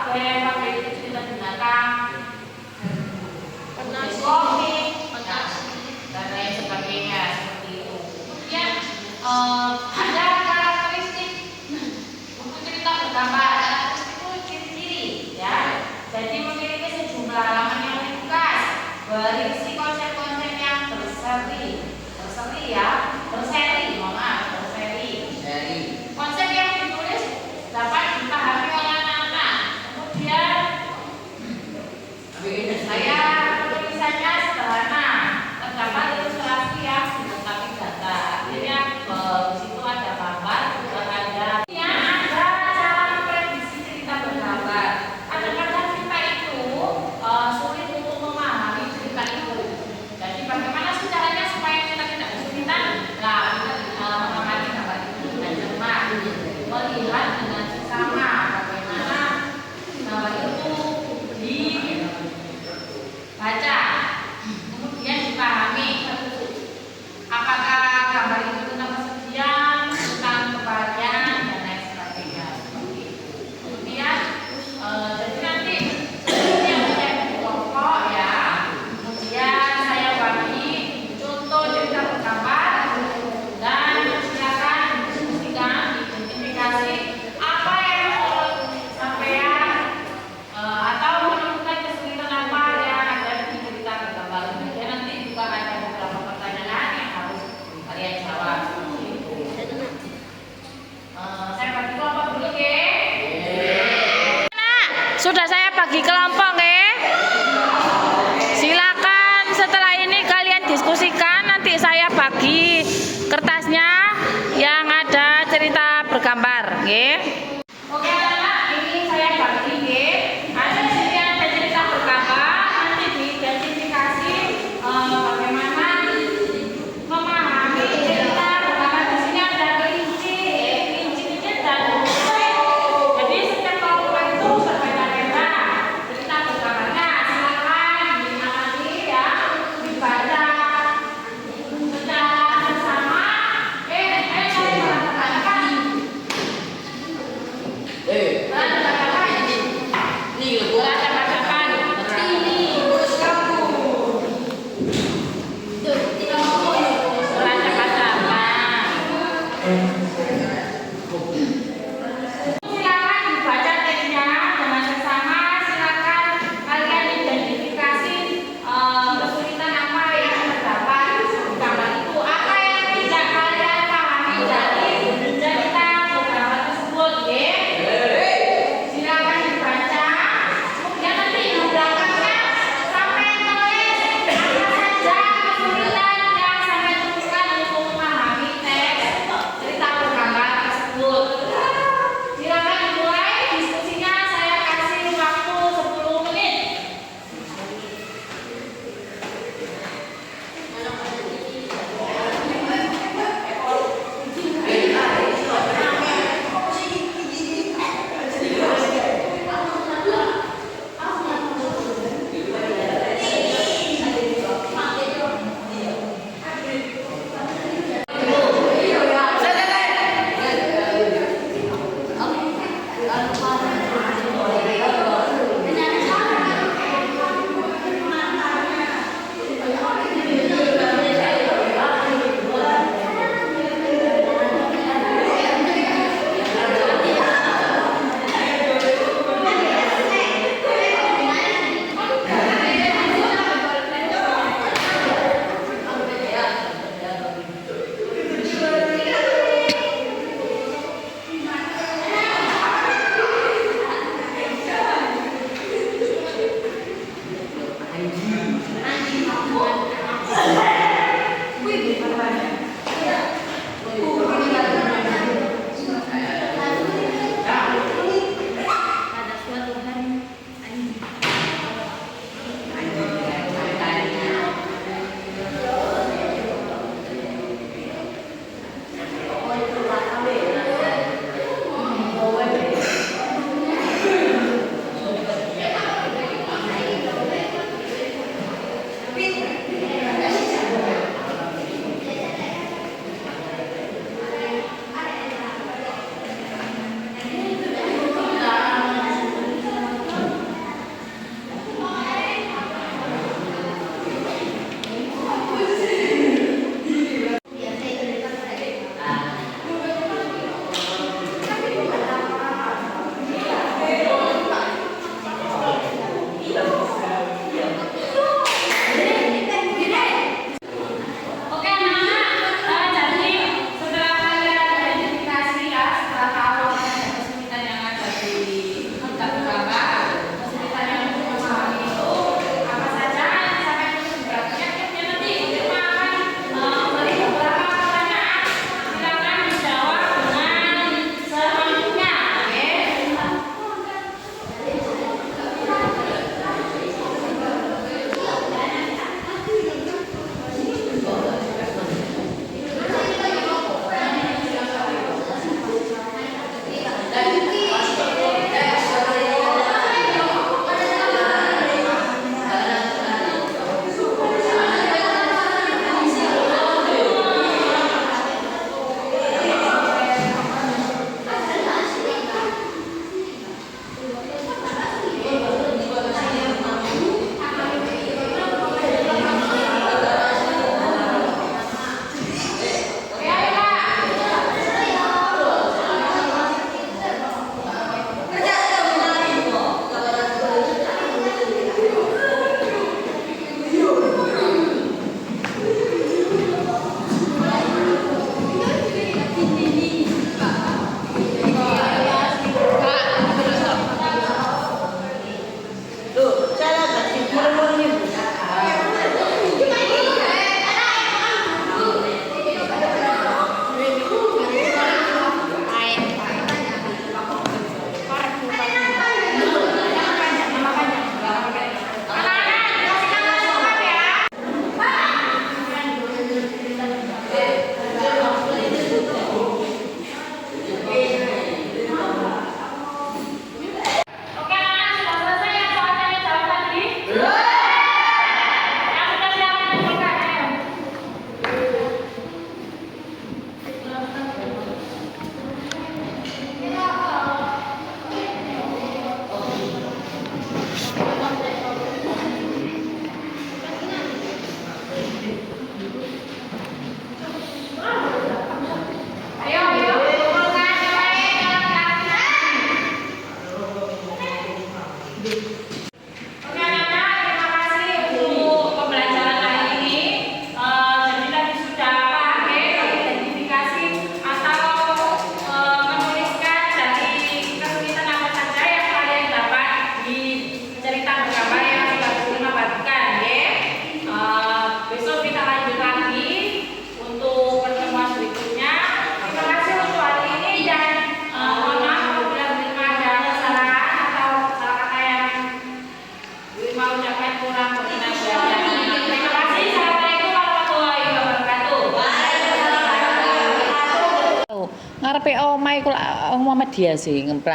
kemudian pakai itu cerita binatang, komik, dan lain sebagainya seperti itu. Kemudian ada karakteristik buku cerita bergambar. Karakteristik itu ciri-ciri, ya. Jadi memiliki sejumlah halaman yang ringkas, berisi konsep-konsep yang berseri, konsep yang ditulis dapat dipahami oleh anak-anak. Kemudian tulisannya sederhana, terdapat ilustrasi yang dilengkapi data. Artinya di situ ada gambar, juga ada cara memprediksi cerita bergambar. Kadang-kadang kita itu sulit untuk memahami cerita itu. Jadi bagaimana sih caranya supaya kita tidak kesulitan? Nah, kita mengamati gambar itu dengan cermat, melihat dengan seksama bagaimana gambar itu dibaca, kemudian dipahami apakah gambar itu tentang kesedihan, tentang kebahagiaan, dan lain sebagainya. Seperti itu. Kemudian jadi nanti yang saya pokok ya. Kemudian saya bagi contoh cerita bergambar dan silakan diskusikan, identifikasi apa yang sampean atau menemukan kesulitan apa yang ada di cerita bergambar. Kemudian nanti juga ada beberapa pertanyaan yang harus kalian jawab. Seperti itu. Saya bagi kelompok dulu, ya. Sudah saya bagi kelompok, ya. Silakan setelah ini kalian diskusikan, nanti saya bagi kertasnya yang ada cerita bergambar, ya. Oke anak, ini saya bagi, ya. Ada di sini ada cerita bergambar, nanti diidentifikasi bagaimana memahami cerita bergambar. Di sini ada kelinci, kelinci dan kucing. Jadi setiap kelompok itu berbeda-beda cerita bergambarnya. Silakan diamati, ya, dibaca secara bersama. Saya mengatakan silakan dibaca teksnya dengan seksama. Silakan kalian identifikasi kesulitan apa yang terdapat di gambar itu, apa yang tidak kalian pahami dari cerita bergambar tersebut, ya. kurang koordinasi aja. Terima kasih. Assalamualaikum warahmatullahi wabarakatuh. Ngarepe omahe kula Muhammadiyah sih ngemprak.